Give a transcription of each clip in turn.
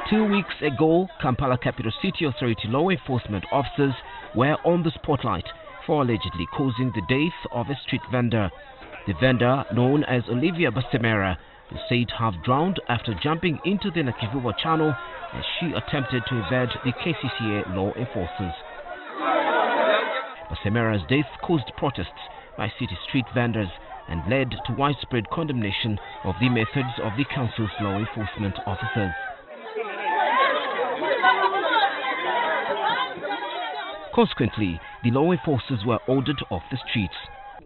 2 weeks ago, Kampala Capital City Authority law enforcement officers were on the spotlight for allegedly causing the death of a street vendor. The vendor, known as Olivia Basemera, was said to have drowned after jumping into the Nakivuba Channel as she attempted to evade the KCCA law enforcers. Basemera's death caused protests by city street vendors and led to widespread condemnation of the methods of the council's law enforcement officers. Consequently, the law enforcers were ordered off the streets.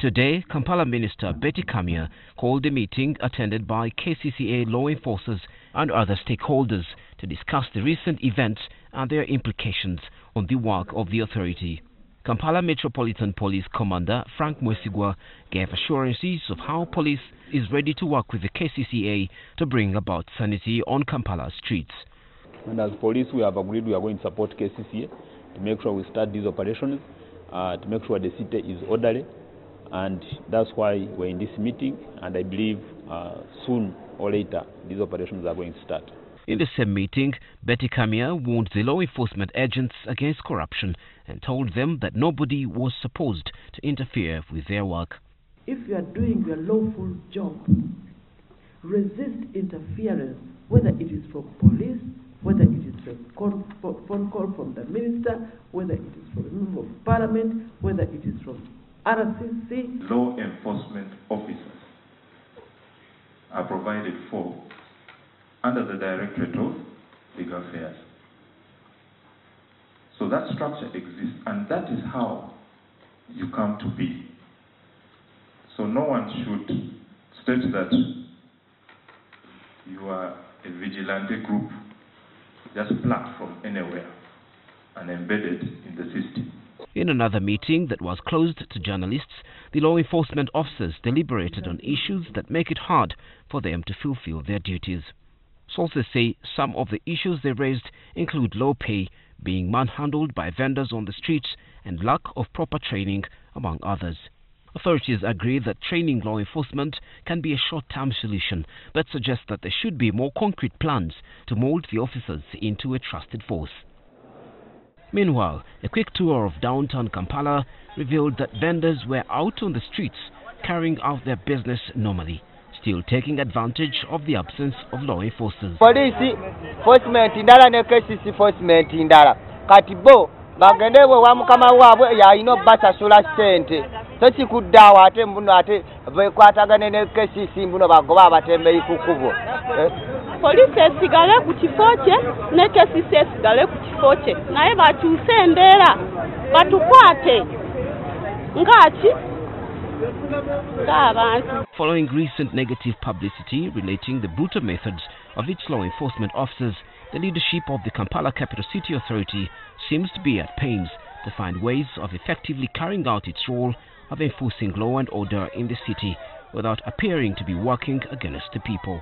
Today, Kampala Minister Beti Kamya called a meeting attended by KCCA law enforcers and other stakeholders to discuss the recent events and their implications on the work of the authority. Kampala Metropolitan Police Commander Frank Mwesigwa gave assurances of how police is ready to work with the KCCA to bring about sanity on Kampala streets. And as police, we have agreed we are going to support KCCA to make sure we start these operations, to make sure the city is orderly, and that's why we're in this meeting, and I believe soon or later these operations are going to start. In the same meeting, Beti Kamya warned the law enforcement agents against corruption and told them that nobody was supposed to interfere with their work. If you are doing your lawful job, resist interference, whether it is from police, whether it is from phone call from the minister, whether it is from a member of parliament, whether it is from RCC. Law enforcement officers are provided for under the Directorate of Legal Affairs. So that structure exists, and that is how you come to be. So no one should state that you are a vigilante group just plucked from anywhere and embedded in the system. In another meeting that was closed to journalists, the law enforcement officers deliberated on issues that make it hard for them to fulfill their duties. Sources say some of the issues they raised include low pay, being manhandled by vendors on the streets, and lack of proper training, among others. Authorities agree that training law enforcement can be a short-term solution, but suggest that there should be more concrete plans to mold the officers into a trusted force. Meanwhile, a quick tour of downtown Kampala revealed that vendors were out on the streets carrying out their business normally, still taking advantage of the absence of law enforcers. Police enforcement indala ne KCCA enforcement indala katibo bagendewe wa mukama wabwe ya ino basa sola sente toti kudawa ate mbuno ate bekwatagane ne KCCA mbuno bagoba abatembe ikukubo. Police esigale ku kifoche ne KCCA esigale ku kifoche naye bakyuse embeera batukwate ngaki. Following recent negative publicity relating the brutal methods of its law enforcement officers, the leadership of the Kampala Capital City Authority seems to be at pains to find ways of effectively carrying out its role of enforcing law and order in the city without appearing to be working against the people.